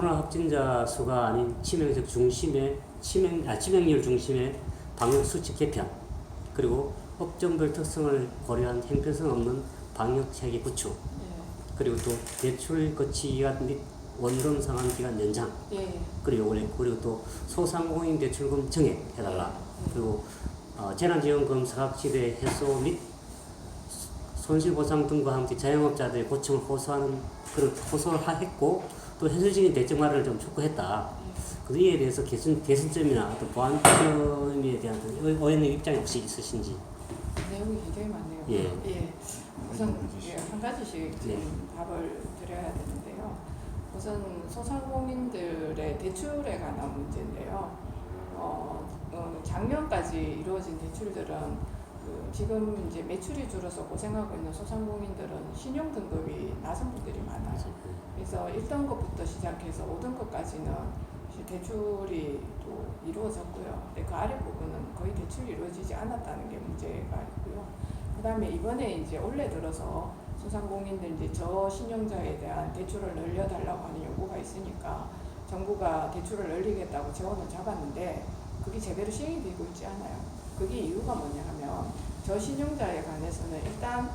코로나 확진자 수가 아닌 치명적 중심의 치명률 중심의 방역 수칙 개편, 그리고 업종별 특성을 고려한 형평성 없는 방역 체계 구축, 그리고 또 대출 거치 기간 및 원금 상환 기간 연장, 그리고 또 소상공인 대출금 증액 해달라. 그리고 재난지원금 사각지대 해소 및 손실보상 등과 함께 자영업자들의 고충을 호소하는 그런 호소를 했고, 또 현실적인 대책 마련을 좀 촉구했다. 그 이에 대해서 개선점이나 어떤 보완점에 대한 의원님 입장이 혹시 있으신지? 내용이 굉장히 많네요. 예. 우선 한 가지씩 답을 드려야 되는데요. 우선 소상공인들의 대출에 관한 문제인데요. 작년까지 이루어진 대출들은 지금 이제 매출이 줄어서 고생하고 있는 소상공인들은 신용 등급이 낮은 분들이 많아요. 그래서 1등급부터 시작해서 5등급까지는 대출이 또 이루어졌고요. 근데 그 아래 부분은 거의 대출이 이루어지지 않았다는 게 문제가 있고요. 그 다음에 이번에 이제 올해 들어서 소상공인들 이제 저신용자에 대한 대출을 늘려달라고 하는 요구가 있으니까 정부가 대출을 늘리겠다고 재원을 잡았는데 그게 제대로 시행이 되고 있지 않아요. 그게 이유가 뭐냐 하면 저신용자에 관해서는 일단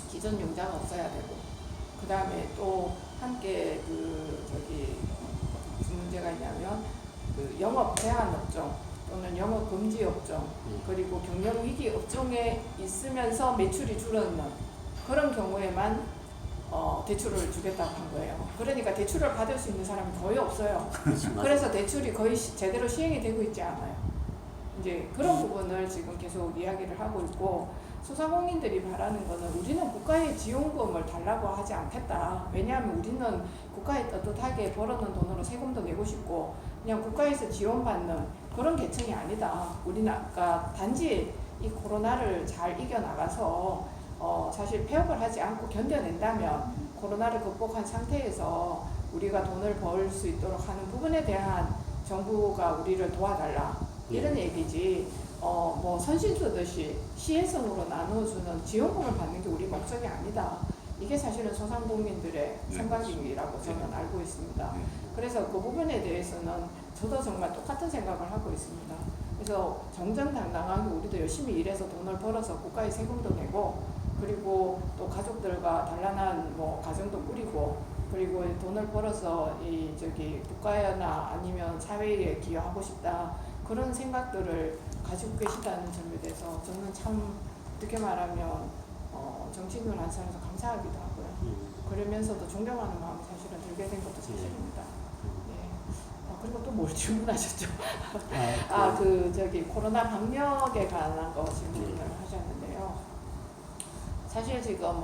기존 융자가 없어야 되고, 그 다음에 또 함께 무슨 문제가 있냐면 영업 제한 업종 또는 영업 금지 업종, 그리고 경영 위기 업종에 있으면서 매출이 줄어드는 그런 경우에만 대출을 주겠다고 한 거예요. 그러니까 대출을 받을 수 있는 사람이 거의 없어요. 그래서 대출이 거의 제대로 시행이 되고 있지 않아요. 이제 그런 부분을 지금 계속 이야기를 하고 있고, 소상공인들이 바라는 거는 우리는 국가의 지원금을 달라고 하지 않겠다. 왜냐하면 우리는 국가에 떳떳하게 벌어놓은 돈으로 세금도 내고 싶고 그냥 국가에서 지원받는 그런 계층이 아니다. 우리는 아까 단지 이 코로나를 잘 이겨나가서 사실 폐업을 하지 않고 견뎌낸다면 코로나를 극복한 상태에서 우리가 돈을 벌 수 있도록 하는 부분에 대한 정부가 우리를 도와달라. 이런 얘기지, 뭐 선신 쓰듯이 시혜성으로 나눠주는 지원금을 받는 게 우리 목적이 아니다. 이게 사실은 소상공인들의 생각이라고 저는 알고 있습니다. 그래서 그 부분에 대해서는 저도 정말 똑같은 생각을 하고 있습니다. 그래서 정정당당하게 우리도 열심히 일해서 돈을 벌어서 국가에 세금도 내고, 그리고 또 가족들과 단란한 뭐 가정도 꾸리고, 그리고 돈을 벌어서 국가나 아니면 사회에 기여하고 싶다. 그런 생각들을 가지고 계시다는 점에 대해서 저는 참 어떻게 말하면 정치인을 한 사람에서 감사하기도 하고요. 그러면서도 존경하는 마음이 사실은 들게 된 것도 사실입니다. 그리고 또 뭘 질문하셨죠? 코로나 방역에 관한 거 질문을 하셨는데요. 사실 지금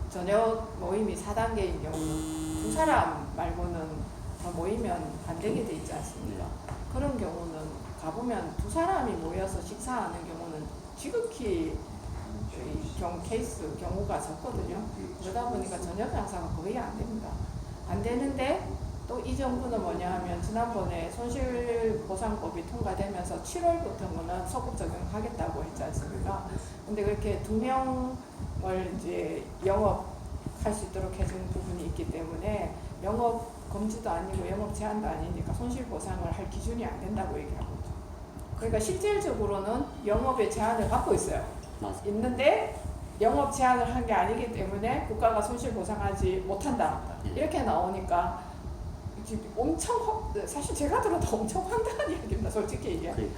저녁 모임이 4단계인 경우는 두 사람 말고는 더 모이면 안 되게 돼 있지 않습니까? 그런 경우는 가보면 두 사람이 모여서 식사하는 경우는 지극히 경우가 적거든요. 그러다 보니까 저녁 장사가 거의 안 됩니다. 안 되는데 또 이 정부는 뭐냐 하면 지난번에 손실보상법이 통과되면서 7월부터는 소급 적용하겠다고 했지 않습니까? 근데 그렇게 2명을 이제 영업할 수 있도록 해준 부분이 있기 때문에 영업 금지도 아니고 영업 제한도 아니니까 손실보상을 할 기준이 안 된다고 얘기하고 있죠. 그러니까 실질적으로는 영업의 제한을 받고 있어요. 있는데 영업 제한을 한 게 아니기 때문에 국가가 손실보상하지 못한다. 이렇게 나오니까 사실 제가 들어도 엄청 황당한 이야기입니다. 솔직히 얘기하면.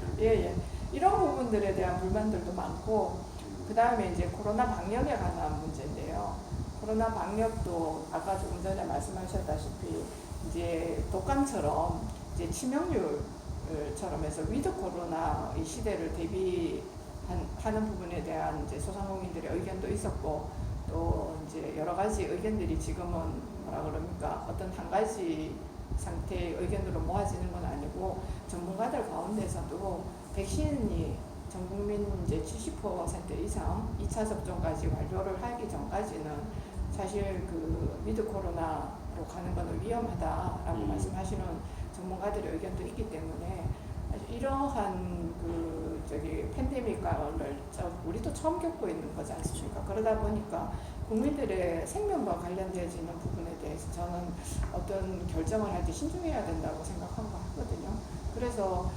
이런 부분들에 대한 불만들도 많고, 그 다음에 이제 코로나 방역에 관한 문제인데요. 코로나 방역도 아까 조금 전에 말씀하셨다시피 이제 독감처럼 이제 치명률처럼 해서 위드 코로나 이 시대를 대비하는 부분에 대한 이제 소상공인들의 의견도 있었고, 또 이제 여러 가지 의견들이 지금은 어떤 한 가지 상태의 의견으로 모아지는 건 아니고, 전문가들 가운데서도 백신이 전 국민 이제 70% 이상 2차 접종까지 완료를 하기 전까지는 사실 위드 코로나로 가는 것은 위험하다라고 말씀하시는 전문가들의 의견도 있기 때문에 이러한 팬데믹을 우리도 처음 겪고 있는 거지 않습니까? 그러다 보니까 국민들의 생명과 관련되어지는 부분에 대해서 저는 어떤 결정을 할 때 신중해야 된다고 생각하고 하거든요. 그래서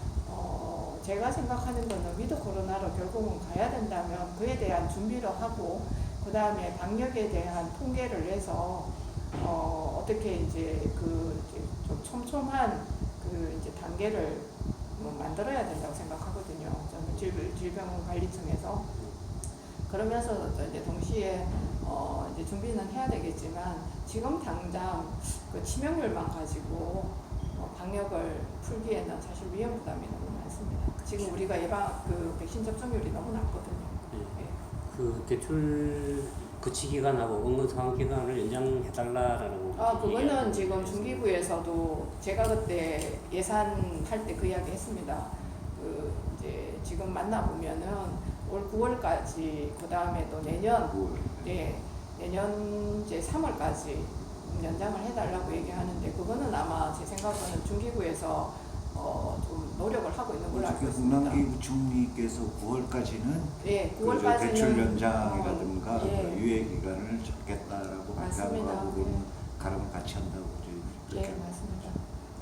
제가 생각하는 거는 위드 코로나로 결국은 가야 된다면 그에 대한 준비를 하고 그 다음에 방역에 대한 통계를 내서 어떻게 이제 좀 촘촘한 이제 단계를 뭐 만들어야 된다고 생각하거든요. 저는 질병관리청에서 그러면서 이제 동시에 이제 준비는 해야 되겠지만 지금 당장 그 치명률만 가지고 방역을 풀기에는 사실 위험 부담이 너무 많습니다. 지금 우리가 백신 접종률이 너무 낮거든요. 네. 그 대출 구치 기간하고 응급 상황 기간을 연장해달라라고. 그거는 지금 중기부에서도 제가 그때 예산할 때 그 이야기 했습니다. 이제 지금 만나보면은 올 9월까지, 그 다음에 또 내년, 내년 이제 3월까지 연장을 해달라고 얘기하는데, 그거는 아마 제 생각으로는 중기부에서 좀 노력을 하고 있는 걸로 알고 있습니다. 홍남기 부총리께서 9월까지는 예, 9월까지는 대출 연장이라든가 예. 유예 기간을 잡겠다라고 민간과는 가름을 같이 한다고 그렇게. 예, 맞습니다.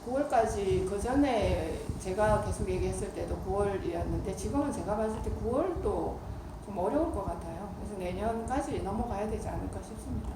9월까지 그 전에 제가 계속 얘기했을 때도 9월이었는데 지금은 제가 봤을 때 9월도 좀 어려울 것 같아요. 그래서 내년까지 넘어가야 되지 않을까 싶습니다.